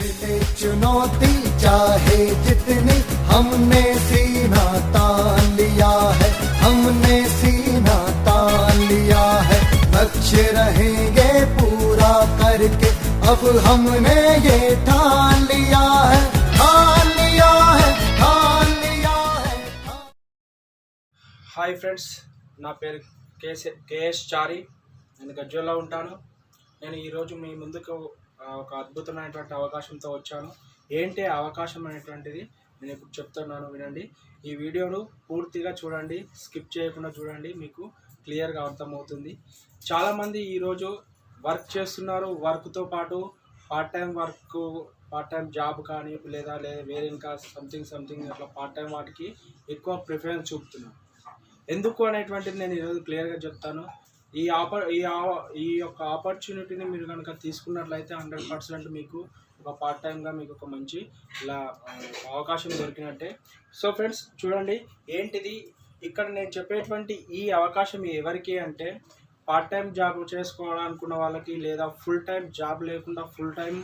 मिले चुनौती चाहे जितनी, हमने सीना तान लिया है, हमने सीना तान लिया है। लक्ष्य रहेंगे पूरा करके, अब हमने ये ठान लिया है, ठान लिया है, ठान लिया है। హాయ్ ఫ్రెండ్స్, నా పేరు కేఎస్ చారి. నేను గజ్వేల్లో ఉంటాను. నేను ఈరోజు మీ ముందుకు ఒక అద్భుతమైనటువంటి అవకాశంతో వచ్చాను. ఏంటి అవకాశం అనేటువంటిది నేను ఇప్పుడు చెప్తున్నాను, వినండి. ఈ వీడియోను పూర్తిగా చూడండి, స్కిప్ చేయకుండా చూడండి, మీకు క్లియర్గా అర్థమవుతుంది. చాలామంది ఈరోజు వర్క్ చేస్తున్నారు. వర్క్తో పాటు పార్ట్ టైం జాబ్ కానీ లేదా వేరే ఇంకా సంథింగ్ అట్లా పార్ట్ టైం వాటికి ఎక్కువ ప్రిఫరెన్స్ చూపుతున్నారు. ఎందుకు అనేటువంటిది నేను ఈరోజు క్లియర్గా చెప్తాను. ఈ యొక్క ఆపర్చునిటీని మీరు కనుక తీసుకున్నట్లయితే 100% మీకు ఒక పార్ట్ టైంగా మీకు ఒక మంచి ఇలా అవకాశం దొరికినట్టే. సో ఫ్రెండ్స్ చూడండి, ఏంటిది ఇక్కడ నేను చెప్పేటువంటి ఈ అవకాశం ఎవరికి అంటే, పార్ట్ టైం జాబ్ చేసుకోవాలనుకున్న వాళ్ళకి, లేదా ఫుల్ టైం జాబ్ లేకుండా ఫుల్ టైం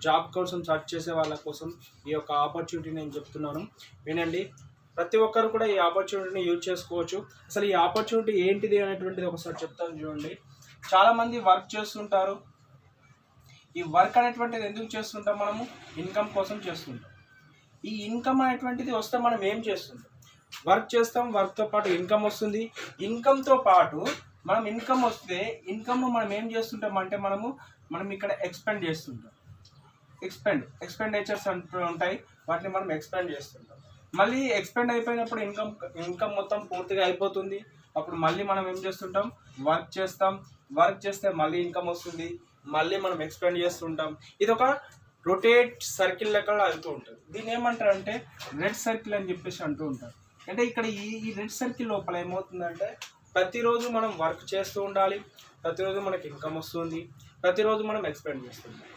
జాబ్ కోసం సర్చ్ చేసే వాళ్ళ కోసం ఈ యొక్క ఆపర్చునిటీ నేను చెప్తున్నాను, వినండి. ప్రతి ఒక్కరు కూడా ఈ ఆపర్చునిటీని యూజ్ చేసుకోవచ్చు. అసలు ఈ ఆపర్చునిటీ ఏంటిది అనేటువంటిది ఒకసారి చెప్తాను చూడండి. చాలామంది వర్క్ చేస్తుంటారు. ఈ వర్క్ అనేటువంటిది ఎందుకు చేస్తుంటాం? మనము ఇన్కమ్ కోసం చేస్తుంటాం. ఈ ఇన్కమ్ అనేటువంటిది వస్తే మనం ఏం చేస్తుంటాం? వర్క్ చేస్తాం, వర్క్తో పాటు ఇన్కమ్ వస్తుంది. ఇన్కమ్తో పాటు మనం ఇన్కమ్ వస్తే ఇన్కమ్ను మనం ఏం చేస్తుంటాం అంటే మనం ఇక్కడ ఎక్స్పెండ్ చేస్తుంటాం. ఎక్స్పెండిచర్స్ అంటూ ఉంటాయి, వాటిని మనం ఎక్స్పెండ్ చేస్తుంటాం. మళ్ళీ ఎక్స్పెండ్ అయిపోయినప్పుడు ఇన్కమ్ మొత్తం పూర్తిగా అయిపోతుంది. అప్పుడు మళ్ళీ మనం ఏం చేస్తుంటాం? వర్క్ చేస్తాం. వర్క్ చేస్తే మళ్ళీ ఇన్కమ్ వస్తుంది, మళ్ళీ మనం ఎక్స్పెండ్ చేస్తుంటాం. ఇది ఒక రొటేట్ సర్కిల్ లెక్క వెళ్తూ ఉంటుంది. దీన్ని ఏమంటారంటే రెడ్ సర్కిల్ అని చెప్పేసి అంటూ ఉంటారు. అంటే ఇక్కడ ఈ రెడ్ సర్కిల్ లోపల ఏమవుతుందంటే, ప్రతిరోజు మనం వర్క్ చేస్తూ ఉండాలి, ప్రతిరోజు మనకి ఇన్కమ్ వస్తుంది, ప్రతిరోజు మనం ఎక్స్పెండ్ చేస్తుంటాం.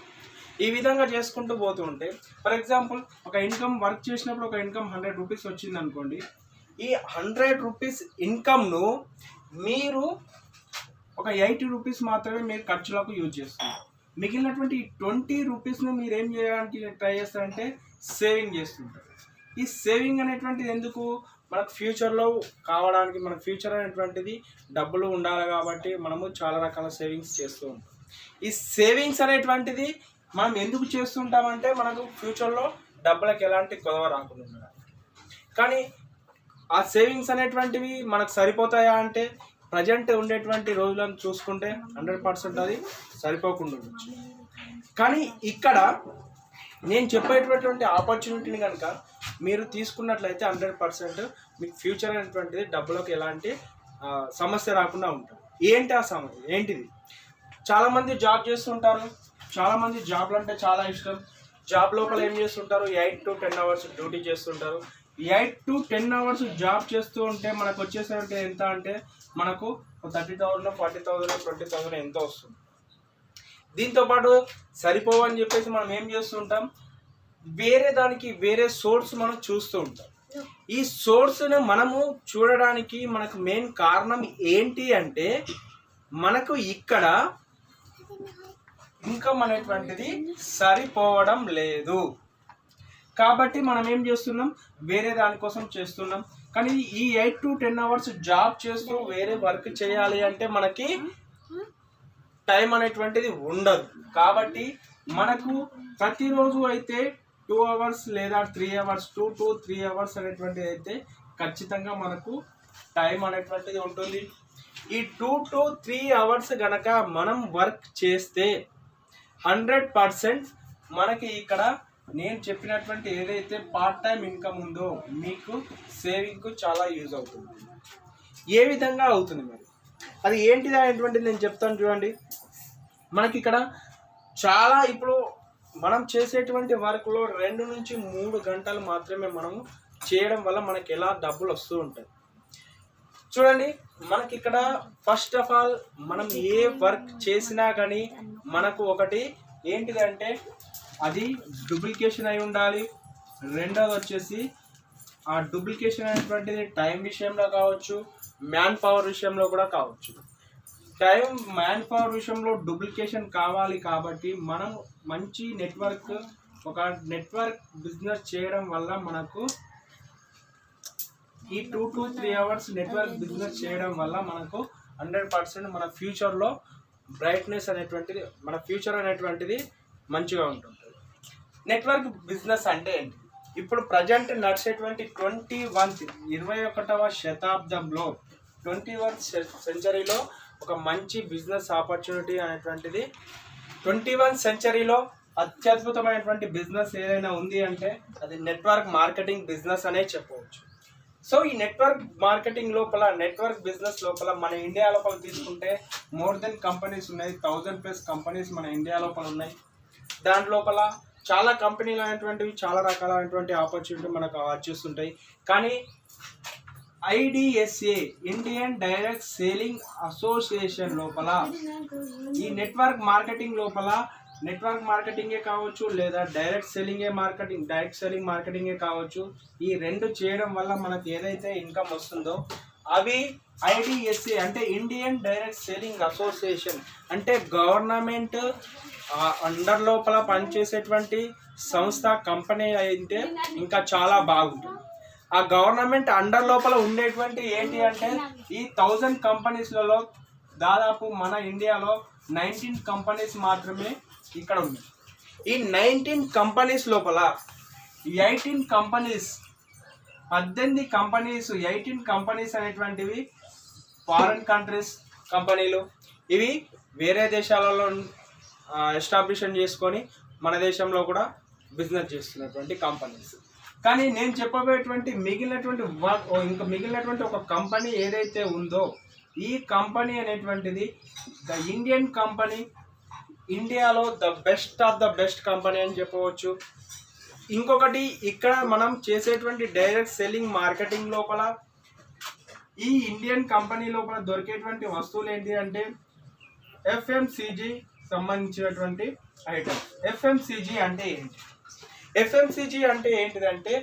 ఈ విధంగా చేసుకుంటూ పోతూ ఉంటే, ఫర్ ఎగ్జాంపుల్ ఒక ఇన్కమ్ వర్క్ చేసినప్పుడు ఒక ఇన్కమ్ 100 రూపీస్ వచ్చింది అనుకోండి. ఈ 100 రూపీస్ ఇన్కమ్ను మీరు ఒక 80 రూపీస్ మాత్రమే మీరు ఖర్చులకు యూజ్ చేస్తున్నారు. మిగిలినటువంటి 20 రూపీస్ను మీరు ఏం చేయడానికి ట్రై చేస్తారంటే సేవింగ్ చేస్తుంటారు. ఈ సేవింగ్ అనేటువంటిది ఎందుకు? మనకు ఫ్యూచర్లో కావడానికి, మన ఫ్యూచర్ అనేటువంటిది డబ్బులు ఉండాలి కాబట్టి మనము చాలా రకాల సేవింగ్స్ చేస్తూ ఉంటాం. ఈ సేవింగ్స్ అనేటువంటిది మనం ఎందుకు చేస్తుంటామంటే, మనకు ఫ్యూచర్లో డబ్బులకు ఎలాంటి కొదవ రాకుండా ఉండడానికి. కానీ ఆ సేవింగ్స్ అనేటువంటివి మనకు సరిపోతాయా అంటే, ప్రజెంట్ ఉండేటువంటి రోజులను చూసుకుంటే 100% అది సరిపోకుండా ఉండొచ్చు. కానీ ఇక్కడ నేను చెప్పేటటువంటి ఆపర్చునిటీని కనుక మీరు తీసుకున్నట్లయితే 100% మీకు ఫ్యూచర్ అనేటువంటిది డబ్బులకు ఎలాంటి సమస్య రాకుండా ఉంటుంది. ఏంటి ఆ సమస్య? ఏంటిది? చాలామంది జాబ్ చేస్తుంటారు. చాలామంది జాబ్లు అంటే చాలా ఇష్టం. జాబ్ లోపల ఏం చేస్తుంటారు? 8 to 10 అవర్స్ డ్యూటీ చేస్తుంటారు. 8 to 10 అవర్స్ జాబ్ చేస్తూ ఉంటే మనకు వచ్చేసరికి ఎంత అంటే, మనకు 30,000, 40,000, 20,000 ఎంతో వస్తుంది. దీంతోపాటు సరిపోవని చెప్పేసి మనం ఏం చేస్తుంటాం? వేరే సోర్స్ మనం చూస్తూ ఉంటాం. ఈ సోర్స్ని మనము చూడడానికి మనకు మెయిన్ కారణం ఏంటి అంటే, మనకు ఇక్కడ ఇన్కమ్ అనేటువంటిది సరిపోవడం లేదు కాబట్టి మనం ఏం చేస్తున్నాం? వేరే దానికోసం చేస్తున్నాం. కానీ ఈ 8 to 10 అవర్స్ జాబ్ చేస్తూ వేరే వర్క్ చేయాలి అంటే మనకి టైం అనేటువంటిది ఉండదు. కాబట్టి మనకు ప్రతిరోజు అయితే 2 అవర్స్ లేదా 3 అవర్స్ 2 to 3 అవర్స్ అనేటువంటిది అయితే ఖచ్చితంగా మనకు టైం అనేటువంటిది ఉంటుంది. ఈ 2 to 3 అవర్స్ గనక మనం వర్క్ చేస్తే 100% మనకి ఇక్కడ నేను చెప్పినటువంటి ఏదైతే పార్ట్ టైం ఇన్కమ్ ఉందో మీకు సేవింగ్కు చాలా యూజ్ అవుతుంది. ఏ విధంగా అవుతుంది మరి? అది ఏంటిది అనేటువంటిది నేను చెప్తాను చూడండి. మనకి ఇక్కడ చాలా ఇప్పుడు మనం చేసేటువంటి వర్క్లో 2 నుంచి 3 గంటలు మాత్రమే మనము చేయడం వల్ల మనకి ఎలా డబ్బులు వస్తూ ఉంటాయి చూడండి. మనకి ఇక్కడ ఫస్ట్ ఆఫ్ ఆల్ మనం ఏ వర్క్ చేసినా కానీ మనకు ఒకటి ఏంటిదంటే అది డూప్లికేషన్ అయి ఉండాలి. రెండోది వచ్చేసి ఆ డూప్లికేషన్ అనేటువంటిది టైం విషయంలో కావచ్చు, మ్యాన్ పవర్ విషయంలో కూడా కావచ్చు. టైం మ్యాన్ పవర్ విషయంలో డూప్లికేషన్ కావాలి కాబట్టి మనం మంచి ఒక నెట్వర్క్ బిజినెస్ చేయడం వల్ల మనకు ఈ 2 to 3 అవర్స్ నెట్వర్క్ బిజినెస్ చేయడం వల్ల మనకు 100% మన ఫ్యూచర్లో బ్రైట్నెస్ అనేటువంటిది, మన ఫ్యూచర్ అనేటువంటిది మంచిగా ఉంటుంది. నెట్వర్క్ బిజినెస్ అంటే ఏంటి? ఇప్పుడు ప్రజెంట్ నడిచేటువంటి 21వ శతాబ్దంలో 21th సెంచరీలో ఒక మంచి బిజినెస్ ఆపర్చునిటీ అనేటువంటిది 21th సెంచరీలో అత్యద్భుతమైనటువంటి బిజినెస్ ఏదైనా ఉంది అంటే అది నెట్వర్క్ మార్కెటింగ్ బిజినెస్ అనే చెప్పవచ్చు. సో ఈ నెట్వర్క్ మార్కెటింగ్ లోపల, నెట్వర్క్ బిజినెస్ లోపల మన ఇండియా లోపల తీసుకుంటే మోర్ దెన్ కంపెనీస్ ఉన్నాయి. 1000+ కంపెనీస్ మన ఇండియా లోపల ఉన్నాయి. దాని లోపల చాలా కంపెనీలు అనేటువంటివి, చాలా రకాలైనటువంటి ఆపర్చునిటీ మనకు వచ్చేస్తుంటాయి. కానీ IDSA, Indian direct selling association లోపల ఈ నెట్వర్క్ మార్కెటింగ్ లోపల, నెట్వర్క్ మార్కెటింగే కావచ్చు లేదా డైరెక్ట్ సెల్లింగ్ మార్కెటింగే కావచ్చు, ఈ రెండు చేయడం వల్ల మనకు ఏదైతే ఇన్కమ్ వస్తుందో అవి IDSA అంటే ఇండియన్ డైరెక్ట్ సేలింగ్ అసోసియేషన్ అంటే గవర్నమెంట్ అండర్ లోపల పనిచేసేటువంటి సంస్థ, కంపెనీ అయితే ఇంకా చాలా బాగుంటుంది. ఆ గవర్నమెంట్ అండర్ లోపల ఉండేటువంటి ఏంటి అంటే ఈ 1000 కంపెనీస్లలో దాదాపు మన ఇండియాలో 19 కంపెనీస్ మాత్రమే ఇక్కడ ఉన్నాయి. ఈ 19 కంపెనీస్ లోపల 18 కంపెనీస్ 18 కంపెనీస్ అనేటువంటివి ఫారెన్ కంట్రీస్ కంపెనీలు. ఇవి వేరే దేశాలలో ఎస్టాబ్లిషన్ చేసుకొని మన దేశంలో కూడా బిజినెస్ చేస్తున్నటువంటి కంపెనీస్. కానీ నేను చెప్పబోయేటువంటి మిగిలినటువంటి ఒక కంపెనీ ఏదైతే ఉందో ఈ కంపెనీ అనేటువంటిది ద ఇండియన్ కంపెనీ, ఇండియాలో the best of the best company అని చెప్పవచ్చు. ఇంకొకటి ఇక్కడ మనం చేసేటువంటి డైరెక్ట్ సెల్లింగ్ మార్కెటింగ్ లోపల ఈ ఇండియన్ కంపెనీ లోపల దొరికేటువంటి వస్తువులు ఏంటి అంటే FMCG సంబంధించినటువంటి ఐటమ్స్. FMCG అంటే ఏంటి? FMCG అంటే ఏంటిదంటే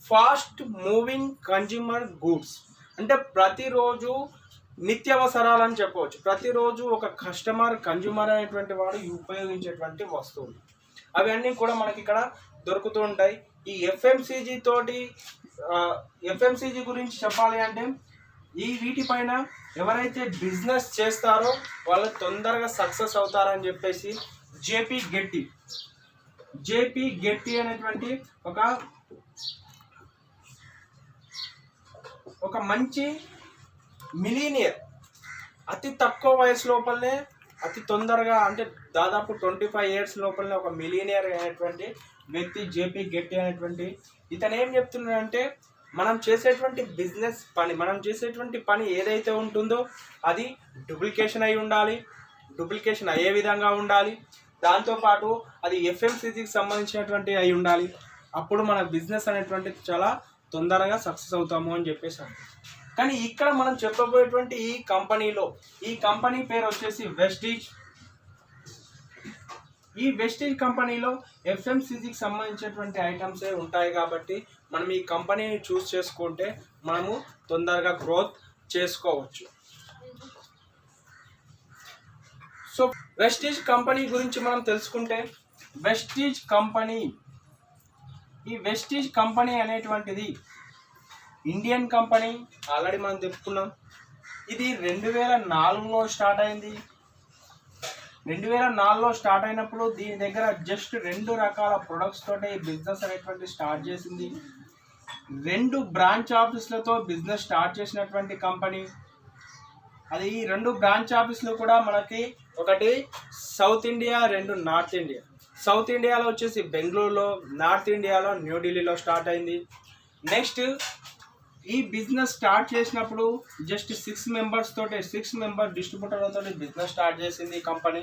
ఫాస్ట్ మూవింగ్ కన్జ్యూమర్ గూడ్స్. అంటే ప్రతిరోజు నిత్యావసరాలు అని చెప్పవచ్చు. ప్రతిరోజు ఒక కన్జ్యూమర్ అనేటువంటి వాడు ఉపయోగించేటువంటి వస్తువులు అవన్నీ కూడా మనకి ఇక్కడ దొరుకుతూ ఉంటాయి. ఈ FMCG గురించి చెప్పాలి అంటే వీటిపైన ఎవరైతే బిజినెస్ చేస్తారో వాళ్ళు తొందరగా సక్సెస్ అవుతారని చెప్పేసి జేపీ గెట్టి అనేటువంటి ఒక మంచి మిలీనియర్, అతి తక్కువ వయసు లోపలనే అతి తొందరగా అంటే దాదాపు 25 years లోపలనే ఒక మిలీనియర్ అనేటువంటి వ్యక్తి జేపీ గెట్టి అనేటువంటి ఇతను ఏం చెప్తున్నాడంటే మనం చేసేటువంటి పని ఏదైతే ఉంటుందో అది డూప్లికేషన్ అయి ఉండాలి. డూప్లికేషన్ అయ్యే విధంగా ఉండాలి. దాంతోపాటు అది FMCGకి సంబంధించినటువంటి అయి ఉండాలి. అప్పుడు మన బిజినెస్ అనేటువంటి చాలా తొందరగా సక్సెస్ అవుతాము అని చెప్పేసి. కానీ ఇక్కడ మనం చెప్పబోయేటువంటి ఈ కంపెనీ పేరు వచ్చేసి వెస్టీజ్. ఈ వెస్టీజ్ కంపెనీలో FMCGకి సంబంధించినటువంటి ఐటమ్సే ఉంటాయి కాబట్టి మనం ఈ కంపెనీని చూస్ చేసుకుంటే మనము తొందరగా గ్రోత్ చేసుకోవచ్చు. సో వెస్టీజ్ కంపెనీ గురించి మనం తెలుసుకుంటే ఈ వెస్టీజ్ కంపెనీ అనేటువంటిది ఇండియన్ కంపెనీ. ఆల్రెడీ మనం చెప్పుకున్నాం. ఇది 2004లో స్టార్ట్ అయింది. 2004లో స్టార్ట్ అయినప్పుడు దీని దగ్గర జస్ట్ 2 రకాల ప్రొడక్ట్స్ తోటే ఈ బిజినెస్ అనేటువంటి స్టార్ట్ చేసింది. 2 బ్రాంచ్ ఆఫీసులతో బిజినెస్ స్టార్ట్ చేసినటువంటి కంపెనీ అది. ఈ 2 బ్రాంచ్ ఆఫీసులు కూడా మనకి ఒకటి south India, 2 north India. South ఇండియాలో వచ్చేసి బెంగళూరులో, నార్త్ ఇండియాలో న్యూఢిల్లీలో స్టార్ట్ అయింది. నెక్స్ట్ ఈ బిజినెస్ స్టార్ట్ చేసినప్పుడు జస్ట్ 6 మెంబర్ డిస్ట్రిబ్యూటర్లతో బిజినెస్ స్టార్ట్ చేసింది ఈ కంపెనీ.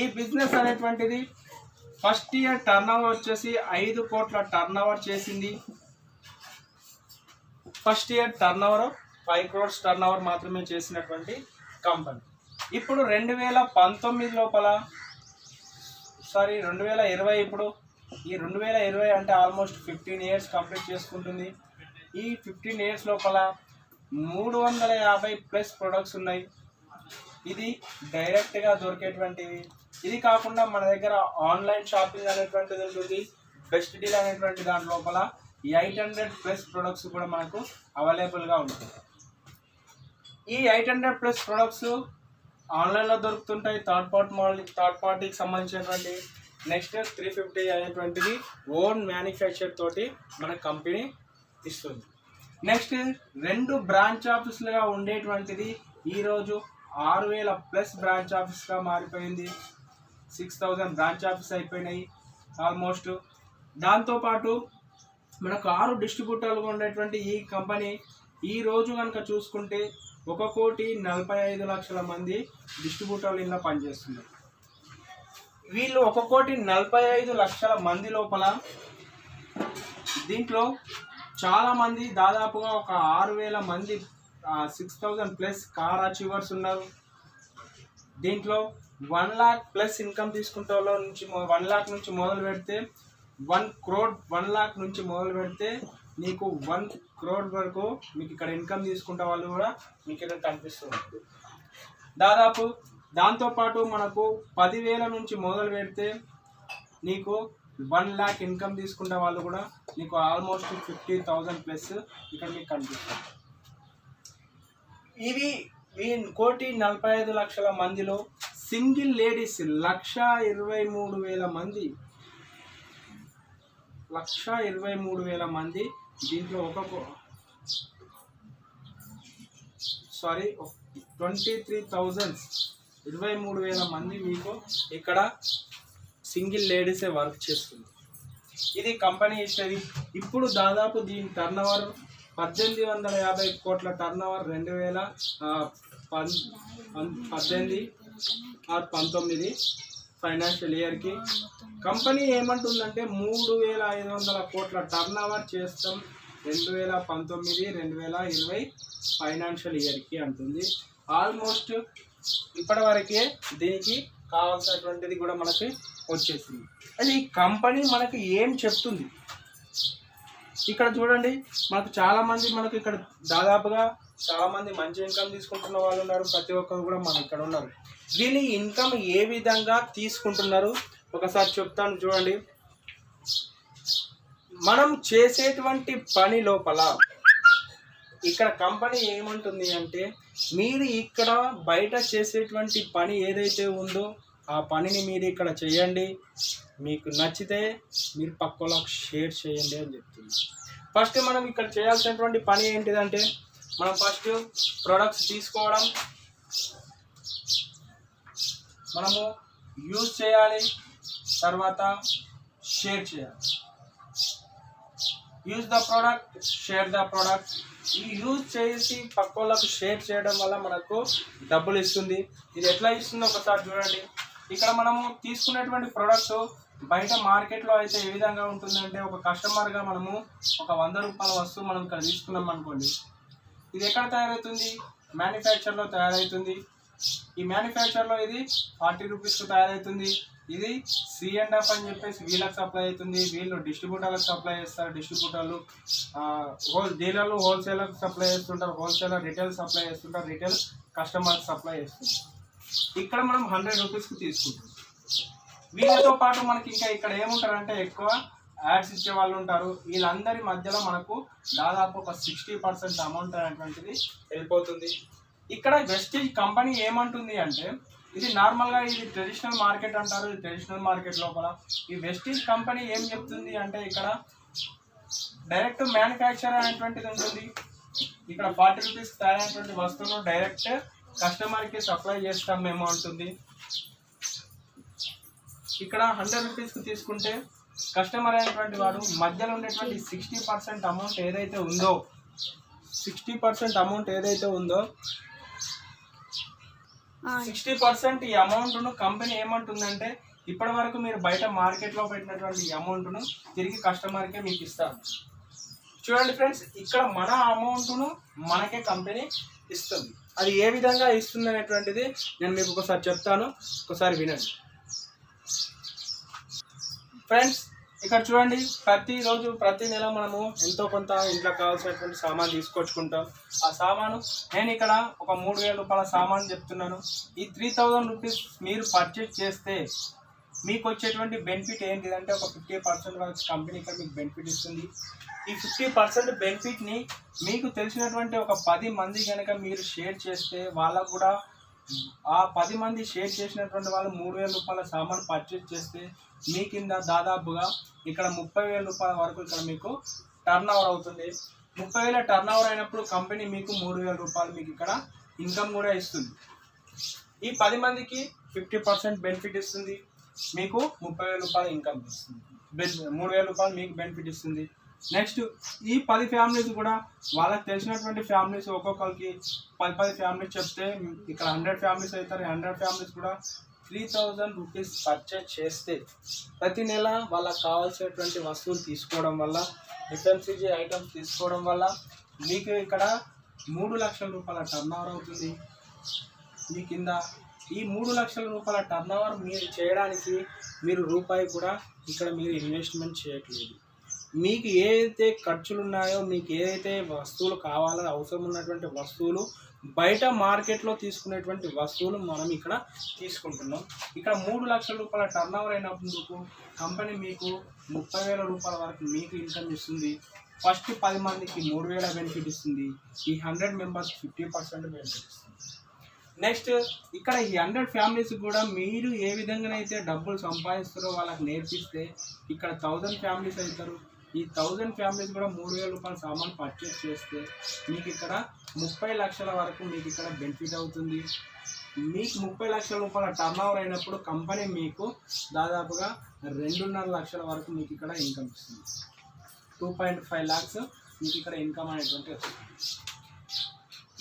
ఈ బిజినెస్ అనేటువంటిది ఫస్ట్ ఇయర్ టర్నోవర్ వచ్చేసి 5 కోట్ల టర్నోవర్ చేసింది. First year turnover 5 crores turnover మాత్రమే చేసినటువంటి కంపెనీ. ఇప్పుడు 2019 లోపల 2020 ఇప్పుడు ఈ 2020 అంటే ఆల్మోస్ట్ 15 years కంప్లీట్ చేసుకుంటుంది. ఈ 15 years లోపల 350+ ప్రొడక్ట్స్ ఉన్నాయి. ఇది డైరెక్ట్గా దొరికేటువంటివి. ఇది కాకుండా మన దగ్గర ఆన్లైన్ షాపింగ్ అనేటువంటిది ఉంటుంది. బెస్ట్ డీల్ అనేటువంటి దాని లోపల 800+ ప్రొడక్ట్స్ కూడా మనకు అవైలబుల్గా ఉంటుంది. ఈ 800+ ప్రొడక్ట్స్ ఆన్లైన్లో దొరుకుతుంటాయి. థర్డ్ పార్టీకి సంబంధించినటువంటి. నెక్స్ట్ 350 అనేటువంటిది ఓన్ మ్యానుఫ్యాక్చర్ తోటి మన కంపెనీ ఇస్తుంది. నెక్స్ట్ 2 బ్రాంచ్ ఆఫీసులుగా ఉండేటువంటిది ఈరోజు 6000+ బ్రాంచ్ ఆఫీస్గా మారిపోయింది. 6000 బ్రాంచ్ ఆఫీస్ అయిపోయినాయి ఆల్మోస్ట్. దాంతోపాటు మనకు 6 డిస్ట్రిబ్యూటర్లుగా ఉండేటువంటి ఈ కంపెనీ ఈరోజు కనుక చూసుకుంటే 1,45,00,000 మంది డిస్ట్రిబ్యూటర్లు ఇలా పనిచేస్తున్నారు. వీళ్ళు 1,45,00,000 మంది లోపల దీంట్లో చాలామంది దాదాపుగా ఒక 6,000 మంది 6,000+ కార్ అచీవర్స్ ఉన్నారు. దీంట్లో 1 lakh+ ఇన్కమ్ తీసుకుంటే వాళ్ళ నుంచి 1 lakh నుంచి మొదలు పెడితే 1 crore 1 lakh నుంచి మొదలు పెడితే మీకు 1 crore వరకు మీకు ఇక్కడ ఇన్కమ్ తీసుకుంటే వాళ్ళు కూడా మీకు ఇక్కడ కనిపిస్తుంది. దాదాపు దాంతోపాటు మనకు 10,000 నుంచి మొదలు పెడితే నీకు 1 lakh ఇన్కమ్ తీసుకుంటే వాళ్ళు కూడా నీకు ఆల్మోస్ట్ 50,000+ ఇక్కడ మీకు కనిపిస్తుంది. ఇవి 1,45,00,000 మందిలో సింగిల్ లేడీస్ 1,23,000 మంది 1,23,000 మంది దీంట్లో 23,000 మంది మీకు ఇక్కడ సింగిల్ లేడీసే వర్క్ చేస్తుంది. ఇది కంపెనీ ఇస్తుంది. ఇప్పుడు దాదాపు దీని టర్నోవర్ 1,850 కోట్ల టర్నోవర్ 2018-19 ఫైనాన్షియల్ ఇయర్కి. కంపెనీ ఏమంటుందంటే 3,500 కోట్ల టర్నోవర్ చేస్తాం 2019-2020 ఫైనాన్షియల్ ఇయర్కి అంటుంది. ఆల్మోస్ట్ ఇప్పటివరకే దీనికి కావాల్సినటువంటిది కూడా మనకి వచ్చేసింది. అది ఈ కంపెనీ మనకి ఏం చెప్తుంది ఇక్కడ చూడండి. మనకు చాలామంది మనకు ఇక్కడ దాదాపుగా చాలామంది మంచి ఇన్కమ్ తీసుకుంటున్న వాళ్ళు ఉన్నారు. ప్రతి ఒక్కరు కూడా మన ఇక్కడ ఉన్నారు. వీళ్ళు ఇన్కమ్ ఏ విధంగా తీసుకుంటున్నారు ఒకసారి చెప్తాను చూడండి. మనం చేసేటువంటి పని లోపల ఇక్కడ కంపెనీ ఏమంటుంది అంటే మీరు ఇక్కడ బయట చేసేటువంటి పని ఏదైతే ఉందో ఆ పనిని మీరు ఇక్కడ చేయండి. మీకు నచ్చితే మీరు పక్కలకు షేర్ చేయండి అని చెప్తుంది. ఫస్ట్ మనం ఇక్కడ చేయాల్సినటువంటి పని ఏంటిదంటే మనం ఫస్ట్ ప్రొడక్ట్స్ తీసుకోవడం, మనము యూజ్ చేయాలి, తర్వాత షేర్ చేయాలి. Use the product, share the product. ఈ యూజ్ చేసి పక్క వాళ్ళకు షేర్ చేయడం వల్ల మనకు డబ్బులు ఇస్తుంది. ఇది ఎట్లా ఇస్తుందో ఒకసారి చూడండి. ఇక్కడ మనము తీసుకునేటువంటి ప్రొడక్ట్స్ బయట మార్కెట్లో అయితే ఏ విధంగా ఉంటుందంటే ఒక కస్టమర్గా మనము ఒక 100 రూపాయల వస్తువు మనం ఇక్కడ తీసుకున్నాం అనుకోండి. ఇది ఎక్కడ తయారవుతుంది? మ్యానుఫ్యాక్చర్లో తయారవుతుంది. ఈ మ్యానుఫ్యాక్చర్లో ఇది 40 రూపీస్కి తయారవుతుంది. ఇది C&F అని చెప్పేసి వీళ్ళకి సప్లై అవుతుంది. వీళ్ళు డిస్ట్రిబ్యూటర్లకు సప్లై చేస్తారు. డిస్ట్రిబ్యూటర్లు డీలర్లు హోల్సేలర్కి సప్లై చేస్తుంటారు. హోల్సేలర్ రిటైల్ సప్లై చేస్తుంటారు. రిటైల్ కస్టమర్కి సప్లై చేస్తుంటారు. ఇక్కడ మనం 100 రూపీస్కి తీసుకుంటాం. వీళ్ళతో పాటు మనకి ఇంకా ఇక్కడ ఏముంటారంటే ఎక్కువ యాడ్స్ ఇచ్చే వాళ్ళు ఉంటారు. వీళ్ళందరి మధ్యలో మనకు దాదాపు ఒక 60% అమౌంట్ అనేటువంటిది వెళ్ళిపోతుంది. ఇక్కడ వెస్టేజ్ కంపెనీ ఏమంటుంది అంటే ఇది నార్మల్గా ఇది ట్రెడిషనల్ మార్కెట్ అంటారు. ఈ ట్రెడిషనల్ మార్కెట్ లోపల ఈ వెస్టేజ్ కంపెనీ ఏం చెప్తుంది అంటే ఇక్కడ డైరెక్ట్ మ్యానుఫ్యాక్చర్ అనేటువంటిది ఉంటుంది. ఇక్కడ 40 రూపీస్కి తయారైనటువంటి వస్తువును డైరెక్ట్ కస్టమర్కి సప్లై చేస్తాం మేము అంటుంది. ఇక్కడ 100 రూపీస్కి తీసుకుంటే కస్టమర్ అయినటువంటి వాడు మధ్యలో ఉండేటువంటి 60% అమౌంట్ ఏదైతే ఉందో 60% ఈ అమౌంట్ను కంపెనీ ఏమంటుందంటే ఇప్పటి వరకు మీరు బయట మార్కెట్లో పెట్టినటువంటి ఈ అమౌంట్ను తిరిగి కస్టమర్కే మీకు ఇస్తారు. చూడండి ఫ్రెండ్స్, ఇక్కడ మన అమౌంట్ను మనకే కంపెనీ ఇస్తుంది. అది ఏ విధంగా ఇస్తుంది అనేటువంటిది నేను మీకు ఒకసారి చెప్తాను, ఒకసారి వినండి. ఫ్రెండ్స్, ఇక్కడ చూడండి, ప్రతిరోజు ప్రతి నెల మనము ఎంతో కొంత ఇంట్లో కావాల్సినటువంటి సామాన్ తీసుకొచ్చుకుంటాం. ఆ సామాను నేను ఇక్కడ ఒక 3,000 రూపాయల సామాన్ చెప్తున్నాను. ఈ 3,000 రూపీస్ మీరు పర్చేజ్ చేస్తే మీకు వచ్చేటువంటి బెనిఫిట్ ఏంటిదంటే ఒక 50% వరకు కంపెనీ ఇక్కడ మీకు బెనిఫిట్ ఇస్తుంది. ఈ 50% బెనిఫిట్ని మీకు తెలిసినటువంటి ఒక 10 మంది కనుక మీరు షేర్ చేస్తే వాళ్ళకు కూడా ఆ 10 మంది షేర్ చేసినటువంటి వాళ్ళు 3,000 రూపాయల సామాన్ పర్చేజ్ చేస్తే మీ కింద దాదాపుగా ఇక్కడ 30,000 రూపాయల వరకు ఇక్కడ మీకు టర్న్ ఓవర్ అవుతుంది. 30,000 టర్న్ ఓవర్ అయినప్పుడు కంపెనీ మీకు 3,000 రూపాయలు మీకు ఇక్కడ ఇన్కమ్ కూడా ఇస్తుంది. ఈ 10 మందికి 50% బెనిఫిట్ ఇస్తుంది, మీకు 30,000 రూపాయలు ఇన్కమ్ ఇస్తుంది, 3,000 రూపాయలు మీకు బెనిఫిట్ ఇస్తుంది. నెక్స్ట్ ఈ 10 ఫ్యామిలీస్ కూడా వాళ్ళకి తెలిసినటువంటి ఫ్యామిలీస్ ఒక్కొక్కరికి 10 ఫ్యామిలీస్ చెప్తే ఇక్కడ 100 ఫ్యామిలీస్ అవుతారు. 100 ఫ్యామిలీస్ కూడా 3,000 రూపీస్ పర్చేజ్ చేస్తే ప్రతి నెల వాళ్ళకి కావాల్సినటువంటి వస్తువులు తీసుకోవడం వల్ల, ఎఫ్ఎంసీజీ ఐటమ్స్ తీసుకోవడం వల్ల మీకు ఇక్కడ 3 లక్షల రూపాయల టర్న్ ఓవర్ అవుతుంది. మీ కింద ఈ 3 లక్షల రూపాయల టర్న్ ఓవర్ మీరు చేయడానికి మీరు రూపాయి కూడా ఇక్కడ మీరు ఇన్వెస్ట్మెంట్ చేయట్లేదు. మీకు ఏదైతే ఖర్చులు ఉన్నాయో, మీకు ఏదైతే వస్తువులు కావాలో అవసరం ఉన్నటువంటి వస్తువులు బయట మార్కెట్లో తీసుకునేటువంటి వస్తువులు మనం ఇక్కడ తీసుకుంటున్నాం. ఇక్కడ 3 లక్షల రూపాయల టర్న్ ఓవర్ అయినప్పుడు కంపెనీ మీకు 30,000 రూపాయల వరకు మీకు ఇన్కమ్ ఇస్తుంది. ఫస్ట్ 10 మందికి 3,000 బెనిఫిట్ ఇస్తుంది. ఈ 100 మెంబర్స్ 50% బెనిఫిట్ ఇస్తుంది. నెక్స్ట్ ఇక్కడ ఈ 100 ఫ్యామిలీస్ కూడా మీరు ఏ విధంగానైతే డబ్బులు సంపాదిస్తారో వాళ్ళకి నేర్పిస్తే ఇక్కడ 1000 ఫ్యామిలీస్ అవుతారు. ఈ 1000 ఫ్యామిలీస్ కూడా 3,000 రూపాయల సామాన్ పర్చేస్ చేస్తే మీకు ఇక్కడ 30 లక్షల వరకు మీకు ఇక్కడ బెనిఫిట్ అవుతుంది. మీకు 30 లక్షల రూపాయల టర్న్ ఓవర్ అయినప్పుడు కంపెనీ మీకు దాదాపుగా 2.5 లక్షల వరకు మీకు ఇక్కడ ఇన్కమ్ ఇస్తుంది. 2.5 lakhs మీకు ఇక్కడ ఇన్కమ్ అనేటువంటి వస్తుంది.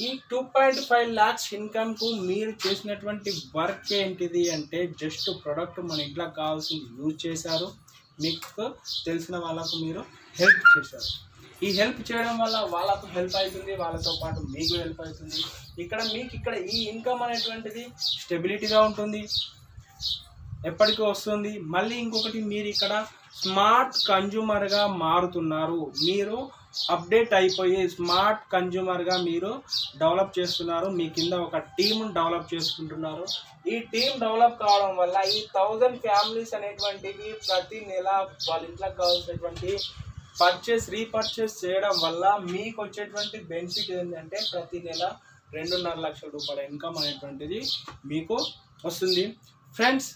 ఈ 2.5 lakhs ఇన్కమ్కు మీరు చేసినటువంటి వర్క్ ఏంటిది అంటే జస్ట్ ప్రొడక్ట్ మన ఇంట్లో కావాల్సింది యూజ్ చేశారు, మీకు తెలిసిన వాళ్ళకు మీరు హెల్ప్ చేశారు. ఈ హెల్ప్ చేయడం వల్ల వాళ్ళకు హెల్ప్ అవుతుంది, వాళ్ళతో పాటు మీకు హెల్ప్ అవుతుంది. ఇక్కడ మీకు ఇక్కడ ఈ ఇన్కమ్ అనేటువంటిది స్టెబిలిటీగా ఉంటుంది, ఎప్పటికీ వస్తుంది. మళ్ళీ ఇంకొకటి మీరు ఇక్కడ స్మార్ట్ కన్జ్యూమర్గా మారుతున్నారు. మీరు అప్డేట్ అయిపోయి స్మార్ట్ కన్జ్యూమర్గా మీరు డెవలప్ చేస్తున్నారు. మీ కింద ఒక టీమ్ను డెవలప్ చేసుకుంటున్నారు. ఈ టీమ్ డెవలప్ కావడం వల్ల ఈ 1000 ఫ్యామిలీస్ అనేటువంటివి ప్రతి నెల వాళ్ళ ఇంట్లో కావాల్సినటువంటి రీపర్చేస్ చేయడం వల్ల మీకు వచ్చేటువంటి బెనిఫిట్ ఏంటంటే ప్రతి నెల 2.5 లక్షల రూపాయల ఇన్కమ్ అనేటువంటిది మీకు వస్తుంది. ఫ్రెండ్స్,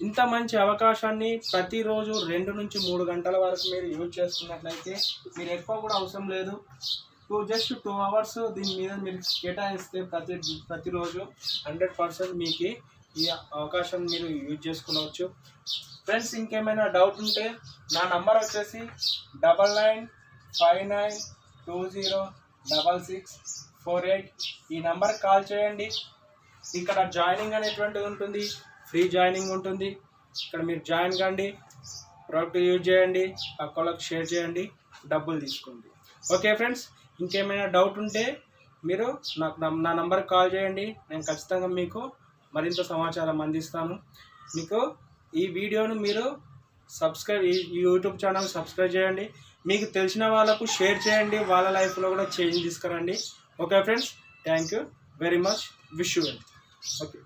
ఇంత మంచి అవకాశాన్ని ప్రతిరోజు 2 నుంచి 3 గంటల వరకు మీరు యూజ్ చేసుకున్నట్లయితే మీరు ఎక్కువ కూడా అవసరం లేదు. జస్ట్ 2 hours దీని మీద మీరు కేటాయిస్తే ప్రతిరోజు 100% మీకు ఈ అవకాశం మీరు యూజ్ చేసుకునవచ్చు. ఫ్రెండ్స్, ఇంకేమైనా డౌట్ ఉంటే నా నంబర్ వచ్చేసి 9959206648. ఈ నెంబర్ కాల్ చేయండి. ఇక్కడ జాయినింగ్ అనేటువంటిది ఉంటుంది, ఫ్రీ జాయినింగ్ ఉంటుంది. ఇక్కడ మీరు జాయిన్ కండి, ప్రోడక్ట్ యూజ్ చేయండి, పక్కలకు షేర్ చేయండి, డబ్బులు తీసుకోండి. ఓకే ఫ్రెండ్స్, ఇంకేమైనా డౌట్ ఉంటే మీరు నా నంబర్కి కాల్ చేయండి. నేను ఖచ్చితంగా మీకు మరింత సమాచారం అందిస్తాను. మీకు ఈ వీడియోను మీరు ఈ యూట్యూబ్ ఛానల్ సబ్స్క్రైబ్ చేయండి, మీకు తెలిసిన వాళ్ళకు షేర్ చేయండి, వాళ్ళ లైఫ్లో కూడా చేంజ్ తీసుకురండి. Okay friends, thank you very much. Wish you well. Okay.